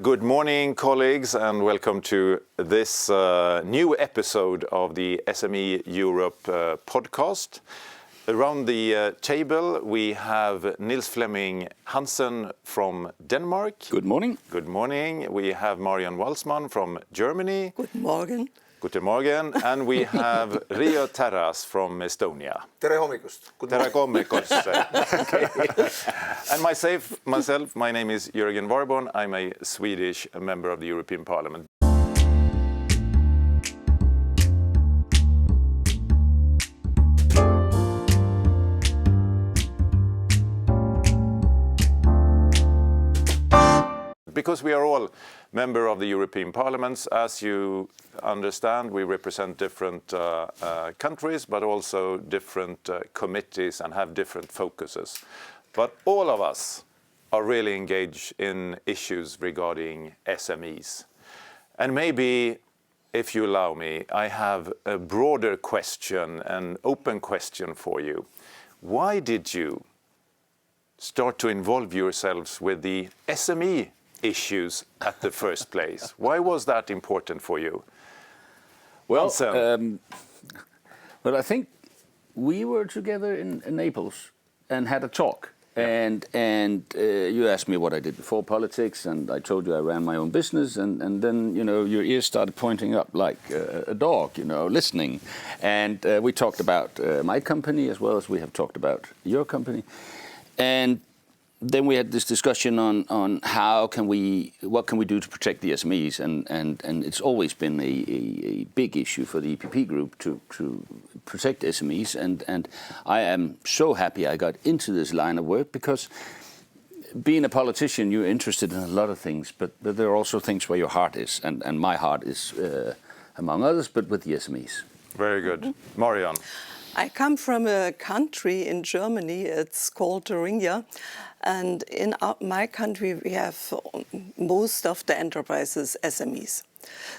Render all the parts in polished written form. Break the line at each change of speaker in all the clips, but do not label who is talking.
Good morning, colleagues, and welcome to this new episode of the SME Europe podcast. Around the table, we have Niels Flemming Hansen from Denmark.
Good morning.
Good morning. We have Marion Walsmann from Germany.
Guten Morgen.
Guten Morgen. And we have Riho Terras from Estonia.
Tere hommikust.
Tere hommikust. Okay. And myself, my name is Jörgen Warborn. I'm a Swedish member of the European Parliament. Because we are all members of the European Parliament, as you understand, we represent different countries, but also different committees and have different focuses. But all of us are really engaged in issues regarding SMEs. And maybe, if you allow me, I have a broader question, an open question for you. Why did you start to involve yourselves with the SME issues at the first place? Why was that important for you?
Well, I think we were together in Naples and had a talk. Yeah. And you asked me what I did before politics, and I told you I ran my own business, and then, you know, your ears started pointing up like a dog, you know, listening. And we talked about my company as well as we have talked about your company. And then we had this discussion on what can we do to protect the SMEs, and it's always been a big issue for the EPP group to protect SMEs, and I am so happy I got into this line of work, because being a politician, you're interested in a lot of things, but there are also things where your heart is, and my heart is among others, but with the SMEs.
Very good. Marion.
I come from a country in Germany, it's called Thuringia, and in my country we have most of the enterprises SMEs,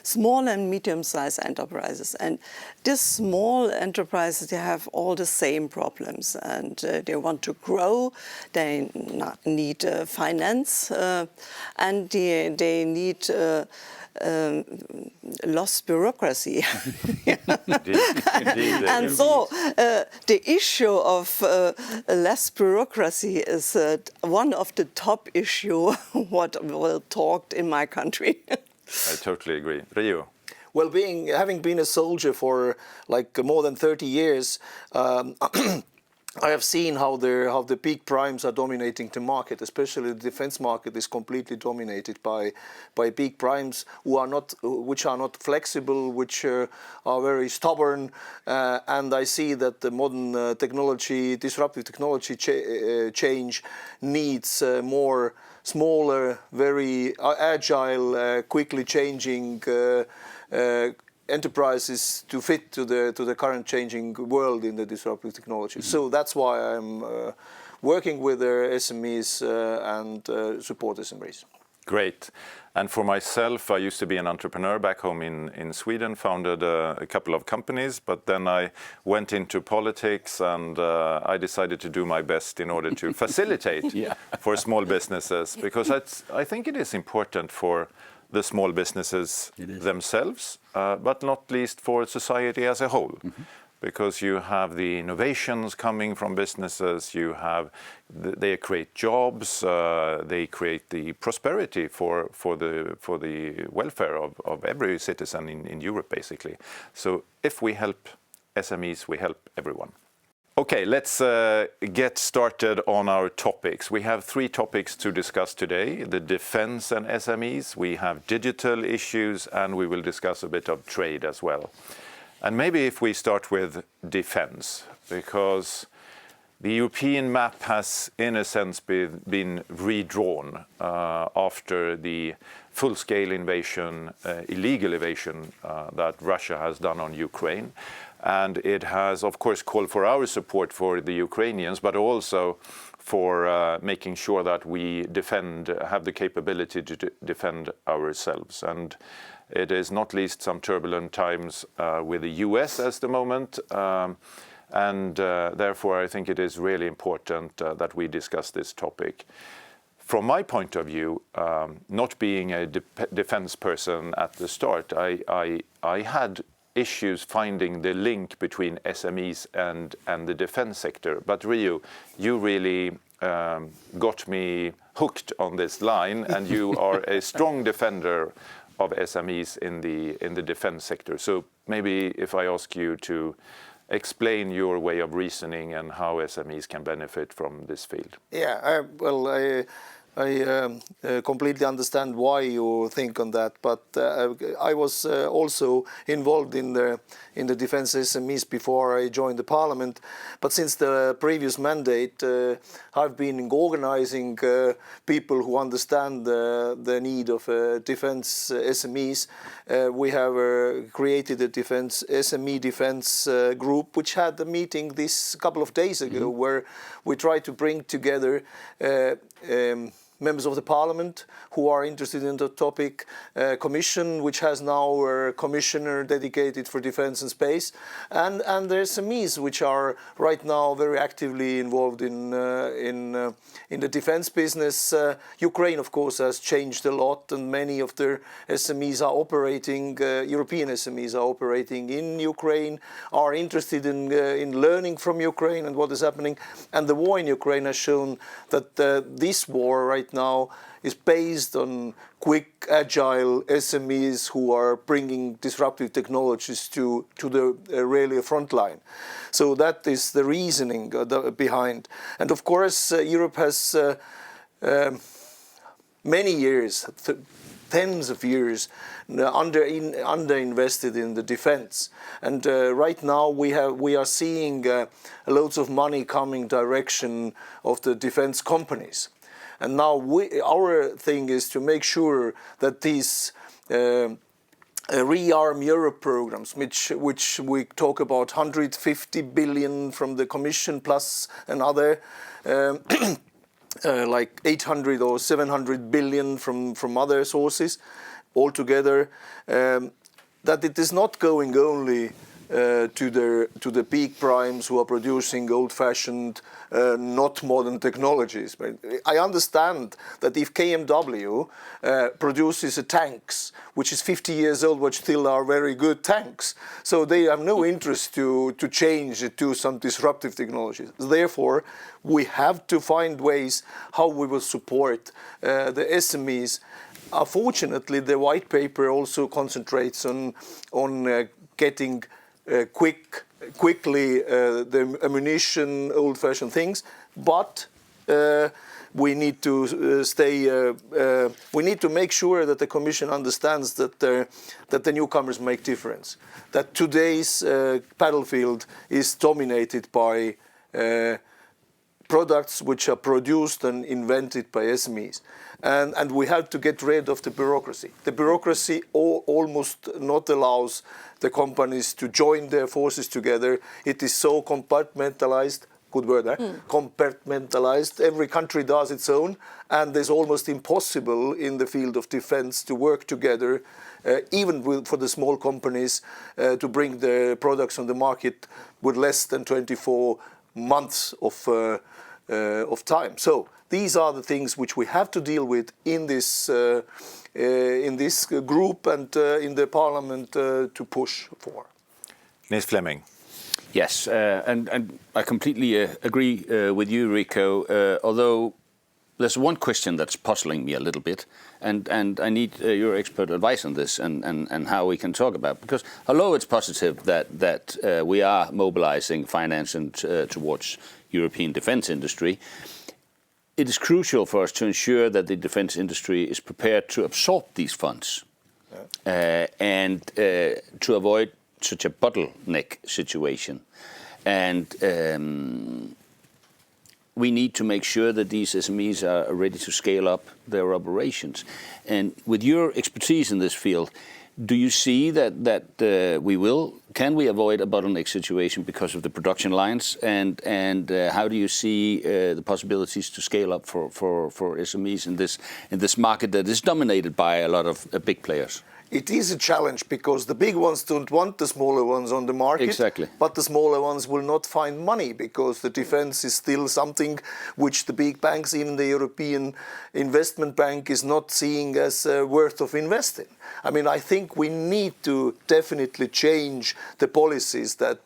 small and medium-sized enterprises. And these small enterprises, they have all the same problems, and they want to grow, they need finance, and they need lost bureaucracy.
Indeed.
And so the issue of less bureaucracy is one of the top issues what will talked in my country.
I totally agree. Riho.
Well, having been a soldier for like more than 30 years, I have seen how the big primes are dominating the market. Especially the defense market is completely dominated by big primes which are not flexible, which are very stubborn. And I see that the modern disruptive technology change needs more smaller, very agile, quickly changing enterprises to fit to the current changing world in the disruptive technology. So that's why I'm working with the SMEs and support SMEs.
Great. And for myself, I used to be an entrepreneur back home in Sweden, founded a couple of companies, but then I went into politics, and I decided to do my best in order to facilitate for small businesses, because I think it is important for the small businesses themselves, but not least for society as a whole. Mm-hmm. Because you have the innovations coming from businesses, they create jobs, they create the prosperity for the welfare of every citizen in Europe, basically. So if we help SMEs, we help everyone. Okay, let's get started on our topics. We have 3 topics to discuss today: the defense and SMEs, we have digital issues, and we will discuss a bit of trade as well. And maybe if we start with defense, because the European map has, in a sense, been redrawn after the full-scale invasion, illegal invasion that Russia has done on Ukraine. And it has, of course, called for our support for the Ukrainians, but also for making sure that we have the capability to defend ourselves. And it is not least some turbulent times with the US at the moment. And therefore, I think it is really important that we discuss this topic. from my point of view, not being a defense person at the start, I had issues finding the link between SMEs and the defense sector. But Riho, you really got me hooked on this line, and you are a strong defender of SMEs in the defense sector. So maybe if I ask you to explain your way of reasoning and how SMEs can benefit from this field.
Yeah, I completely understand why you think on that, but I was also involved in the defense SMEs before I joined the parliament. But since the previous mandate, I've been organizing people who understand the need of defense SMEs. We have created a SME defense group, which had a meeting this couple of days ago, where we try to bring together members of the parliament who are interested in the topic, commission, which has now a commissioner dedicated for defense and space, and the SMEs, which are right now very actively involved in the defense business. Ukraine, of course, has changed a lot, and many of their SMEs are operating, European SMEs are operating in Ukraine, are interested in learning from Ukraine and what is happening. And the war in Ukraine has shown that this war right now is based on quick, agile SMEs who are bringing disruptive technologies to the really front line. So that is the reasoning behind. And of course, Europe has many years, tens of years, underinvested in the defense. And right now we are seeing loads of money coming direction of the defense companies. And now our thing is to make sure that these Rearm Europe programs, which we talk about 150 billion from the Commission plus another like 800 or 700 billion from other sources altogether, that it is not going only to the peak primes who are producing old-fashioned, not modern technologies. But I understand that if KMW produces tanks, which is 50 years old, which still are very good tanks, so they have no interest to change it to some disruptive technologies. Therefore, we have to find ways how we will support the SMEs. Unfortunately, the white paper also concentrates on getting quickly the ammunition, old-fashioned things, but we need to we need to make sure that the Commission understands that the newcomers make difference. That today's battlefield is dominated by products which are produced and invented by SMEs. And we have to get rid of the bureaucracy. The bureaucracy almost not allows the companies to join their forces together. It is so compartmentalized, good word, compartmentalized. Every country does its own, and it's almost impossible in the field of defense to work together, even for the small companies, to bring their products on the market with less than 24 months of time. So these are the things which we have to deal with in this group and in the parliament to push for.
Niels Flemming.
Yes, and I completely agree with you, Riho, although there's one question that's puzzling me a little bit, and I need your expert advice on this and how we can talk about it. Because although it's positive that we are mobilizing financing towards European defense industry, it is crucial for us to ensure that the defense industry is prepared to absorb these funds and to avoid such a bottleneck situation. And we need to make sure that these SMEs are ready to scale up their operations. And with your expertise in this field, do you see that can we avoid a bottleneck situation because of the production lines? And how do you see the possibilities to scale up for SMEs in this market that is dominated by a lot of big players?
it is a challenge because the big ones don't want the smaller ones on the market.
Exactly.
But the smaller ones will not find money because the defense is still something which the big banks, even the European Investment Bank, is not seeing as worth of investing. I mean, I think we need to definitely change the policies that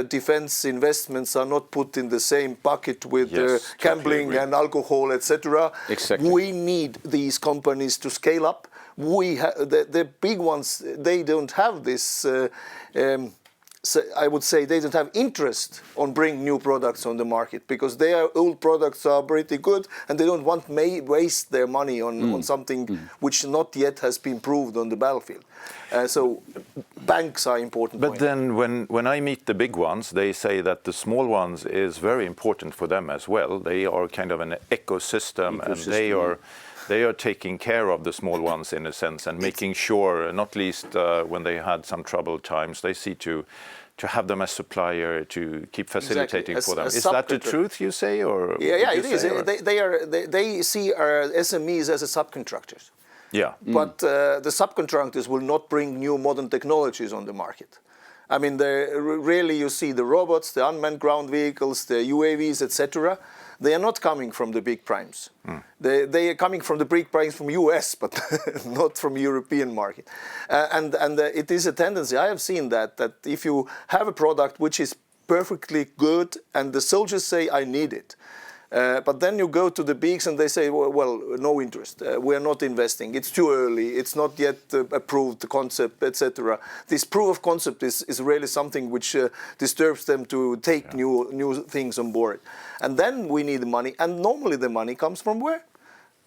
defense investments are not put in the same bucket with
Yes,
gambling
totally
and alcohol, etc.
Exactly.
We need these companies to scale up. The big ones, they don't have this, so I would say they don't have interest on bringing new products on the market because their old products are pretty good and they don't want to waste their money on something which not yet has been proved on the battlefield. So banks are important.
But then when I meet the big ones, they say that the small ones is very important for them as well. They are kind of an ecosystem. And they are taking care of the small ones in a sense and making sure, not least when they had some troubled times, they see to have them as supplier to keep facilitating for them. Is that the truth you say, or
yeah, it is. They see our SMEs as a subcontractors.
Yeah,
but the subcontractors will not bring new modern technologies on the market. I mean, really you see the robots, the unmanned ground vehicles, the UAVs, etc. They are not coming from the big primes. They are coming from the big primes from US, but not from European market. And it is a tendency. I have seen that if you have a product which is perfectly good and the soldiers say, I need it, but then you go to the bigs and they say, well, no interest. We are not investing. It's too early. It's not yet approved, the concept, etc. This proof of concept is really something which disturbs them to take new things on board. And then we need the money. And normally the money comes from where?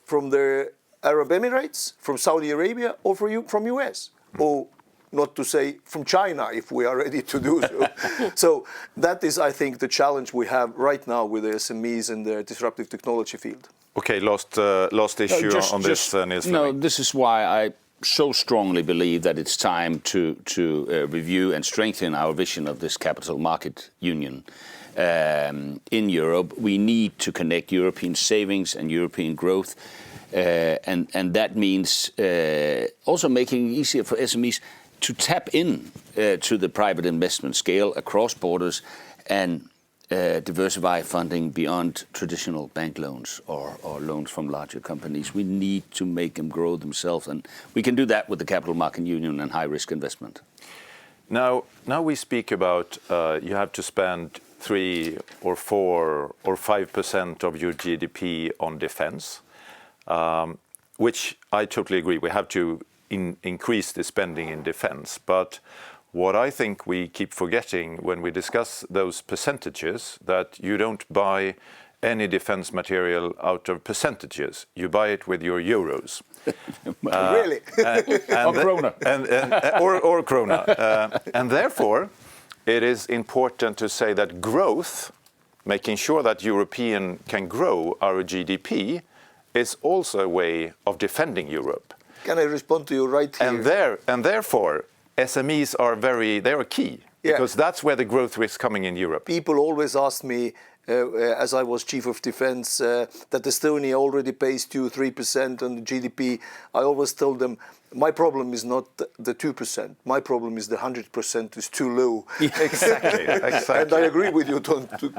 From the Arab Emirates, from Saudi Arabia, or from US. Or not to say from China, if we are ready to do so. So that is, I think, the challenge we have right now with the SMEs in the disruptive technology field.
Okay, last issue on this, Niels Flemming.
No, this is why I so strongly believe that it's time to review and strengthen our vision of this capital market union. In Europe, we need to connect European savings and European growth. And that means also making it easier for SMEs to tap in to the private investment scale across borders and diversify funding beyond traditional bank loans or loans from larger companies. We need to make them grow themselves, and we can do that with the capital market union and high risk investment.
Now we speak about you have to spend 3 or 4 or 5% of your GDP on defense, which I totally agree. We have to increase the spending in defense. But what I think we keep forgetting when we discuss those percentages, that you don't buy any defense material out of percentages. You buy it with your euros.
Really?
Or krona.
Or krona. And therefore, it is important to say that growth, making sure that European can grow our GDP, is also a way of defending Europe.
Can I respond to you right here?
And therefore, SMEs are key, because that's where the growth is coming in Europe.
People always ask me, as I was chief of defense, that Estonia already pays 2-3% on the GDP. I always told them, my problem is not the 2%. My problem is the 100% is too low.
Exactly.
And I agree with you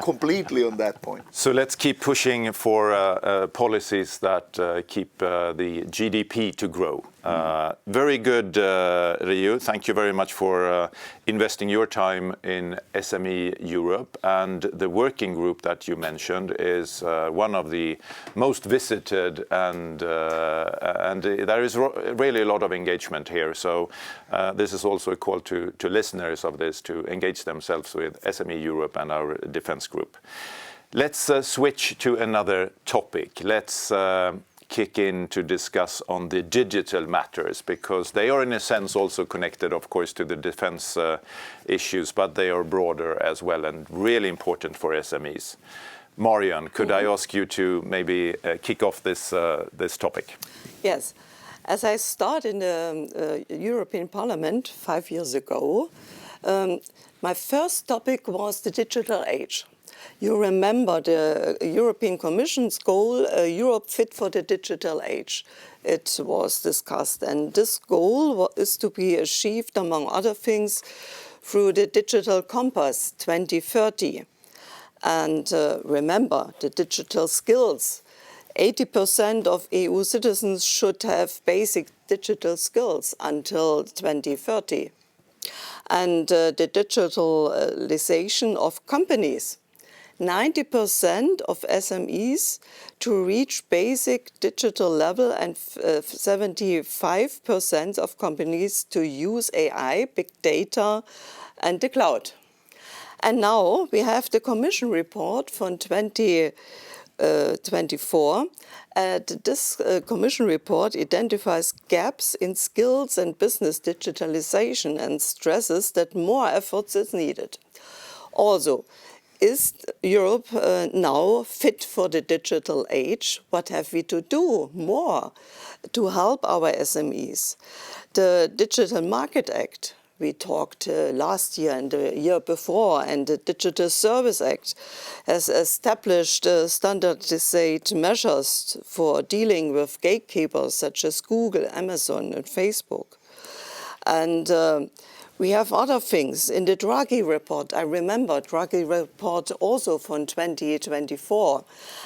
completely on that point.
So let's keep pushing for policies that keep the GDP to grow. Very good, Riho. Thank you very much for investing your time in SME Europe. And the working group that you mentioned is one of the most visited, and there is really a lot of engagement here. So this is also a call to listeners of this to engage themselves with SME Europe and our defense group. Let's switch to another topic. Let's kick in to discuss on the digital matters, because they are in a sense also connected, of course, to the defense issues, but they are broader as well and really important for SMEs. Marion, could I ask you to maybe kick off this topic?
Yes. As I started in the European Parliament 5 years ago, my first topic was the digital age. You remember the European Commission's goal, Europe fit for the digital age. It was discussed, and this goal is to be achieved, among other things, through the Digital Compass 2030. And remember, the digital skills. 80% of EU citizens should have basic digital skills until 2030. And the digitalization of companies. 90% of SMEs to reach basic digital level, and 75% of companies to use AI, big data, and the cloud. And now we have the Commission report from 2024. This Commission report identifies gaps in skills and business digitalization and stresses that more efforts is needed. Also, is Europe now fit for the digital age? What have we to do more to help our SMEs? The Digital Market Act, we talked last year and the year before, and the Digital Service Act has established standardized measures for dealing with gatekeepers such as Google, Amazon, and Facebook. And we have other things. In the Draghi report, I remember Draghi report also from 2024,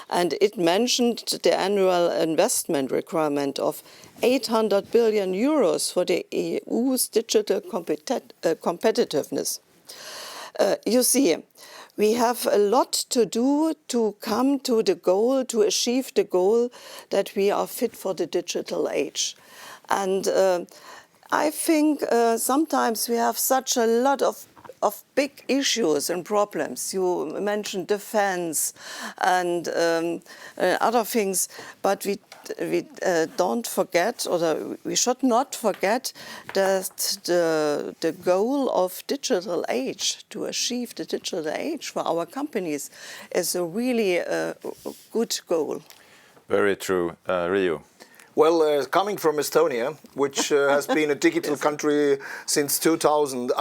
and it mentioned the annual investment requirement of 800 billion euros for the EU's digital competitiveness. You see, we have a lot to do to come to the goal, to achieve the goal that we are fit for the digital age. And I think sometimes we have such a lot of big issues and problems. You mentioned defense and other things, but we don't forget, or we should not forget, that the goal of digital age, to achieve the digital age for our companies, is a really good goal.
Very true. Riho.
Well, coming from Estonia, which has been a digital country since 2000,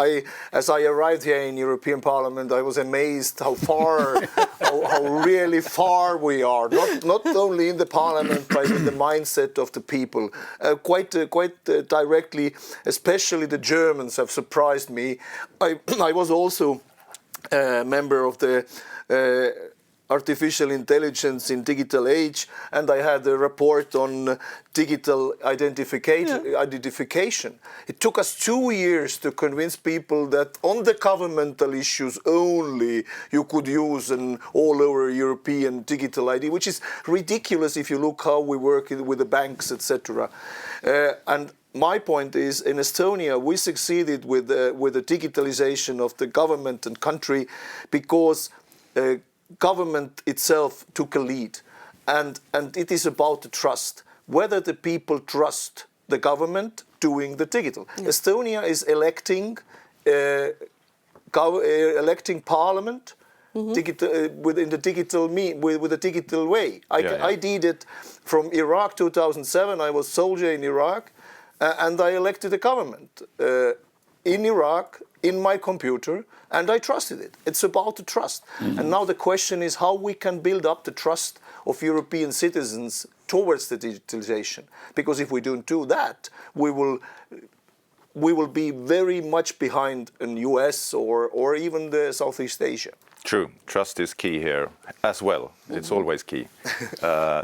as I arrived here in European Parliament, I was amazed how far, how really far we are. Not only in the Parliament, but in the mindset of the people. Quite directly, especially the Germans have surprised me. I was also a member of the artificial intelligence in digital age, and I had a report on digital identification. It took us 2 years to convince people that on the governmental issues only you could use an all over European digital ID, which is ridiculous if you look how we work with the banks, etc. And my point is, in Estonia, we succeeded with the digitalization of the government and country because government itself took a lead, and it is about the trust, whether the people trust the government doing the digital. Yeah. Estonia is electing parliament within the digital with a digital way. I did it from Iraq 2007. I was soldier in Iraq, and I elected a government in Iraq in my computer, and I trusted it. It's about the trust. Mm-hmm. And now the question is how we can build up the trust of European citizens towards the digitalization. Because if we don't do that, we will be very much behind in US or even the Southeast Asia.
True. Trust is key here as well. It's always key.
I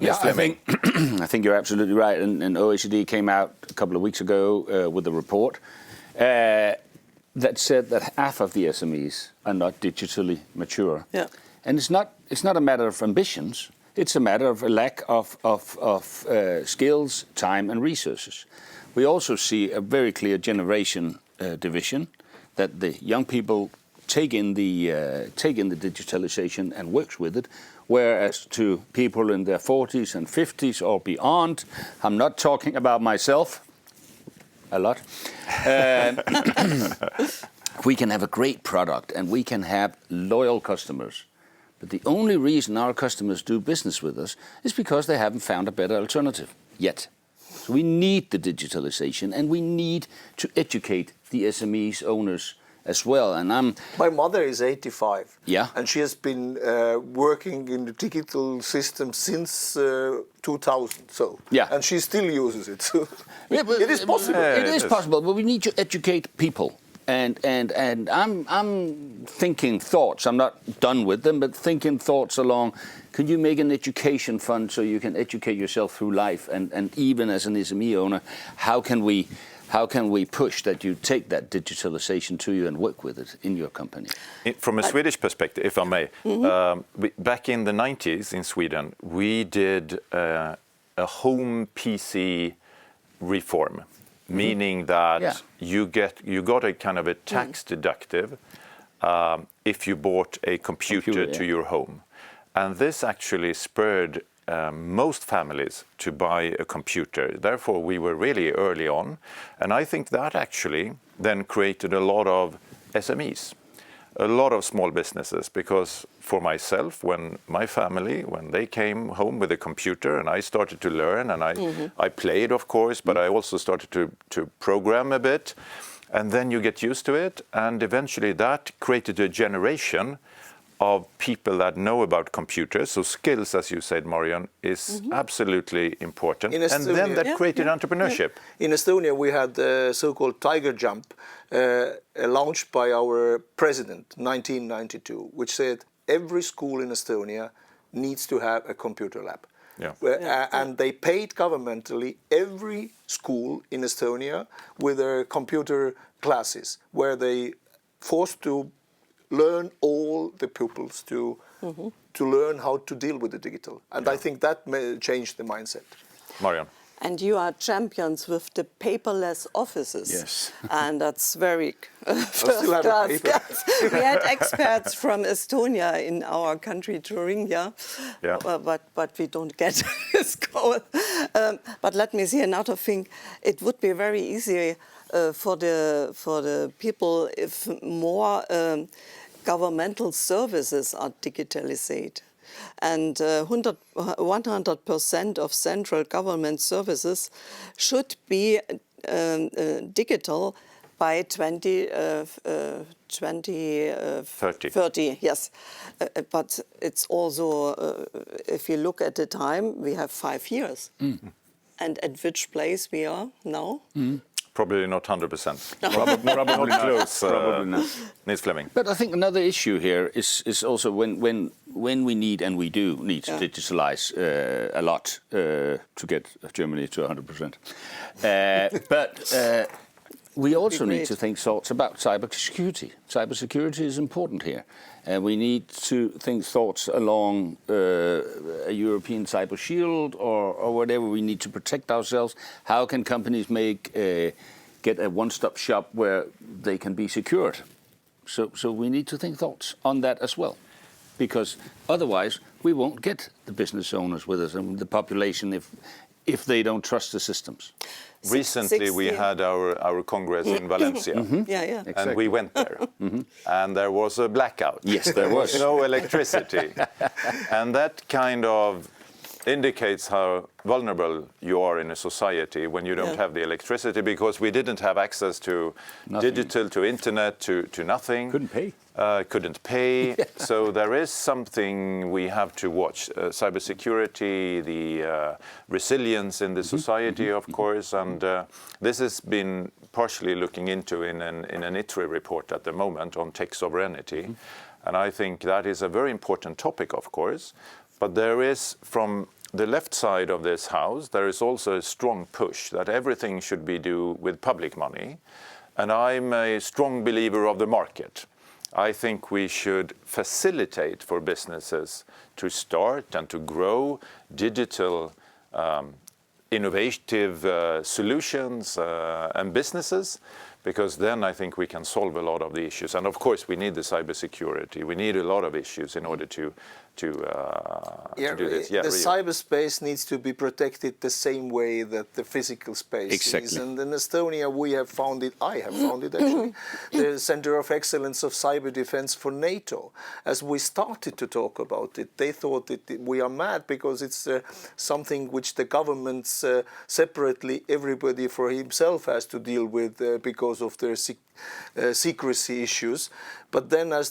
think you're absolutely right. And OECD came out a couple of weeks ago with a report that said that half of the SMEs are not digitally mature. Yeah. And it's not a matter of ambitions. It's a matter of a lack of skills, time, and resources. We also see a very clear generation division, that the young people take in the digitalization and works with it, whereas to people in their 40s and 50s or beyond, I'm not talking about myself a lot. We can have a great product and we can have loyal customers. But the only reason our customers do business with us is because they haven't found a better alternative yet. So we need the digitalization, and we need to educate the SMEs, owners, as well. And
My mother is 85.
Yeah.
And she has been working in the digital system since 2000. So.
Yeah.
And she still uses it. So
Yeah, but
it is possible.
It is possible, but we need to educate people. And I'm thinking thoughts. I'm not done with them, but thinking thoughts along. Could you make an education fund so you can educate yourself through life? And even as an SME owner, how can we push that you take that digitalization to you and work with it in your company?
From a Swedish perspective, if I may, back in the 90s in Sweden, we did a home PC reform. Meaning that you got a kind of a tax deductive if you bought a computer to your home. And this actually spurred most families to buy a computer. Therefore, we were really early on. And I think that actually then created a lot of SMEs, a lot of small businesses, because for myself, when my family, when they came home with a computer and I started to learn, and I played, of course, but I also started to program a bit, and then you get used to it, and eventually that created a generation of people that know about computers. So skills, as you said, Marion, is absolutely important. And then that created entrepreneurship.
In Estonia, we had the so-called Tiger Jump, launched by our president, 1992, which said every school in Estonia needs to have a computer lab. And they paid governmentally every school in Estonia with their computer classes, where they forced to learn all the pupils to learn how to deal with the digital. And I think that may change the mindset.
Marion.
And you are champions with the paperless offices.
Yes.
And that's very first
still have a
class.
paper.
We had experts from Estonia in our country, Thuringia, but we don't get this goal. But let me see another thing. It would be very easy for the people if more governmental services are digitalized. And 100% of central government services should be digital by 2030. Yes, but it's also, if you look at the time, we have 5 years. And at which place we are now?
Probably not 100%.
Probably not
Close.
Probably not.
Niels Flemming.
But I think another issue here is also when we need, and we do need to digitalize a lot to get Germany to 100%. But we also need to think thoughts about cybersecurity. Cybersecurity is important here. We need to think thoughts along a European cyber shield or whatever. We need to protect ourselves. How can companies get a one-stop shop where they can be secured? So we need to think thoughts on that as well, because otherwise we won't get the business owners with us and the population if they don't trust the systems.
Recently, we had our Congress in Valencia, and we went there, and there was a blackout.
Yes, there was.
No electricity. And that kind of indicates how vulnerable you are in a society when you don't have the electricity, because we didn't have access to digital, to internet, to nothing. Couldn't pay. So there is something we have to watch. Cybersecurity, the resilience in the society, of course, and this has been partially looking into in an ITRE report at the moment on tech sovereignty. And I think that is a very important topic, of course. But there is, from the left side of this house, there is also a strong push that everything should be done with public money. And I'm a strong believer of the market. I think we should facilitate for businesses to start and to grow digital innovative solutions and businesses, because then I think we can solve a lot of the issues. And of course, we need the cybersecurity. We need a lot of issues in order to do this.
The cyberspace needs to be protected the same way that the physical space is. And in Estonia, we have founded, I have founded actually, the Center of Excellence of Cyber Defense for NATO. As we started to talk about it, they thought that we are mad because it's something which the governments separately, everybody for himself has to deal with because because of their secrecy issues. But then as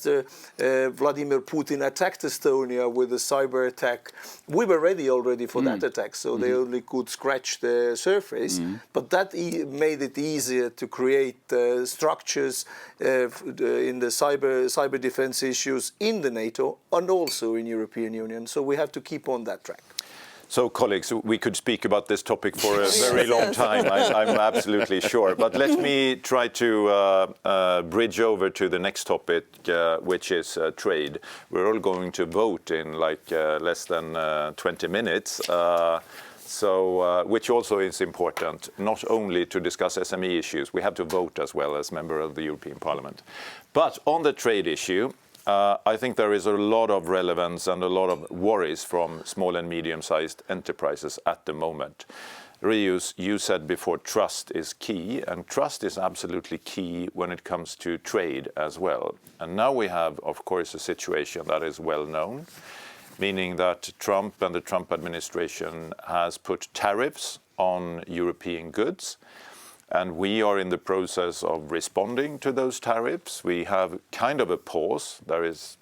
Vladimir Putin attacked Estonia with a cyber attack, we were ready already for that attack, so they only could scratch the surface. But that made it easier to create structures in the cyber defense issues in the NATO and also in European Union. So we have to keep on that track.
So, colleagues, we could speak about this topic for a very long time, I'm absolutely sure. But let me try to bridge over to the next topic, which is trade. We're all going to vote in like less than 20 minutes. Which also is important, not only to discuss SME issues, we have to vote as well as member of the European Parliament. But on the trade issue, I think there is a lot of relevance and a lot of worries from small and medium-sized enterprises at the moment. Riho, you said before trust is key, and trust is absolutely key when it comes to trade as well. And now we have, of course, a situation that is well known, meaning that Trump and the Trump administration has put tariffs on European goods. And we are in the process of responding to those tariffs. We have kind of a pause. Is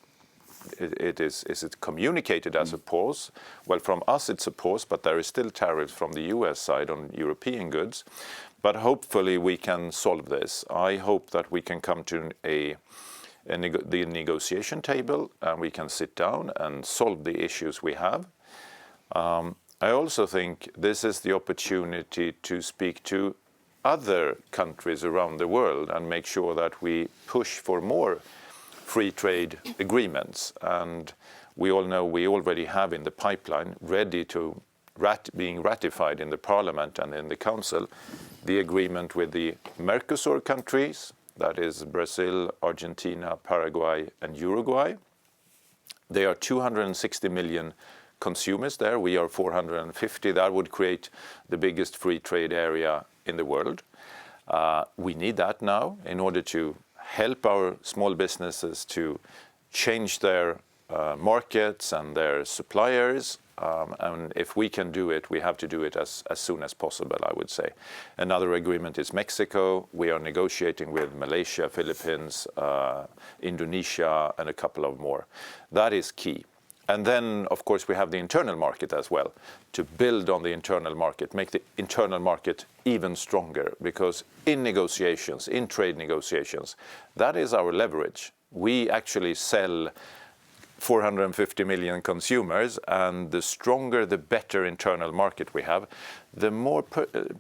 it communicated as a pause? Well, from us it's a pause, but there is still tariffs from the US side on European goods. But hopefully we can solve this. I hope that we can come to the negotiation table and we can sit down and solve the issues we have. I also think this is the opportunity to speak to other countries around the world and make sure that we push for more free trade agreements. And we all know we already have in the pipeline, ready to being ratified in the Parliament and in the Council, the agreement with the Mercosur countries, that is Brazil, Argentina, Paraguay and Uruguay. They are 260 million consumers there. We are 450. That would create the biggest free trade area in the world. We need that now in order to help our small businesses to change their markets and their suppliers. And if we can do it, we have to do it as soon as possible, I would say. Another agreement is Mexico. We are negotiating with Malaysia, Philippines, Indonesia, and a couple of more. That is key. And then, of course, we have the internal market as well, to build on the internal market, make the internal market even stronger, because in negotiations, in trade negotiations, that is our leverage. We actually sell 450 million consumers, and the stronger, the better internal market we have, the more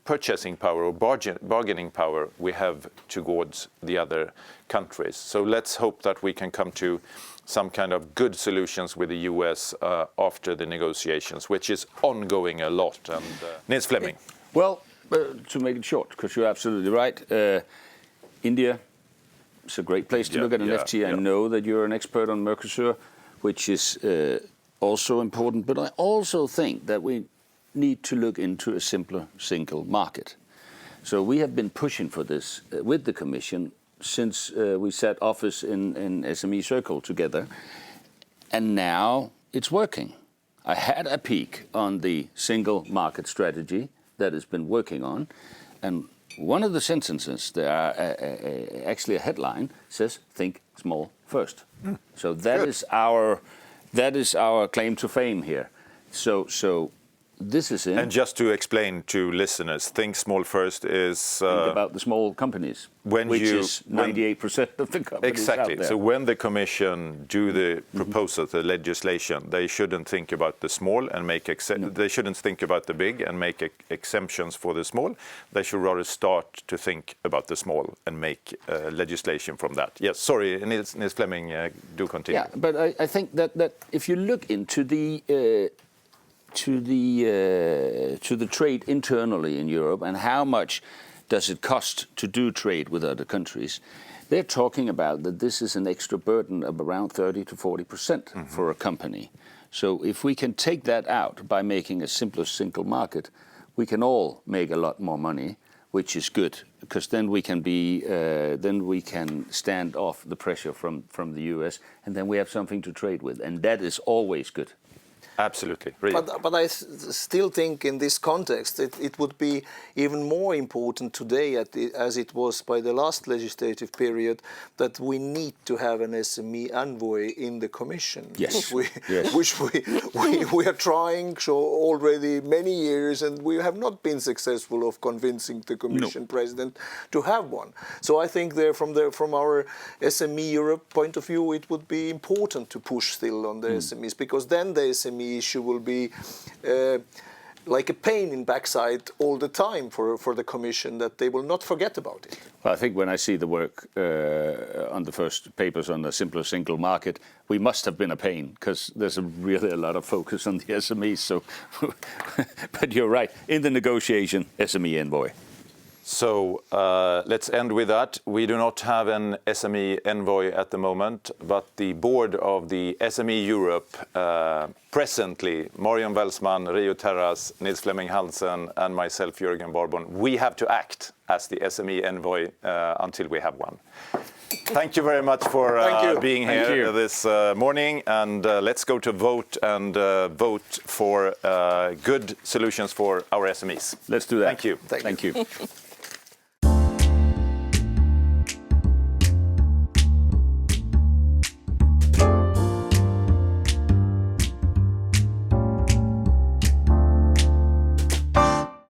purchasing power or bargaining power we have towards the other countries. So let's hope that we can come to some kind of good solutions with the US after the negotiations, which is ongoing a lot. And Niels Flemming.
Well, to make it short, because you're absolutely right, India is a great place to look at an FTA. I know that you're an expert on Mercosur, which is also important, but I also think that we need to look into a simpler single market. So we have been pushing for this with the Commission since we set office in SME Circle together, and now it's working. I had a peek on the single market strategy that has been working on, and one of the sentences there, actually a headline, says "Think small first." So that is our claim to fame here. So this is it.
And just to explain to listeners, think small first is
think about the small companies, which is 98% of the companies
exactly.
out there.
So when the Commission do the proposal, the legislation, they shouldn't think about the small and make they shouldn't think about the big and make exemptions for the small. They should rather start to think about the small and make legislation from that. Yes, sorry, Niels Flemming, do continue.
Yeah, but I think that if you look into the to the trade internally in Europe and how much does it cost to do trade with other countries, they're talking about that this is an extra burden of around 30 to 40% for a company. So if we can take that out by making a simpler single market, we can all make a lot more money, which is good, because then we can stand off the pressure from the US, and then we have something to trade with, and that is always good.
Absolutely. Really.
But I still think in this context it would be even more important today as it was by the last legislative period that we need to have an SME envoy in the Commission.
Yes.
Which we are trying so already many years, and we have not been successful of convincing the Commission President to have one. So I think there from our SME Europe point of view it would be important to push still on the SMEs, because then the SME issue will be like a pain in backside all the time for the Commission, that they will not forget about it.
Well, I think when I see the work on the first papers on the simpler single market, we must have been a pain, because there's really a lot of focus on the SMEs. So, but you're right, in the negotiation, SME envoy.
So let's end with that. We do not have an SME envoy at the moment, but the board of the SME Europe, presently, Marion Walsmann, Riho Terras, Niels Flemming Hansen, and myself, Jörgen Warborn, we have to act as the SME envoy until we have one. Thank you very much for being here this morning, and let's go to vote and vote for good solutions for our SMEs.
Let's do that.
Thank you.
Thank you.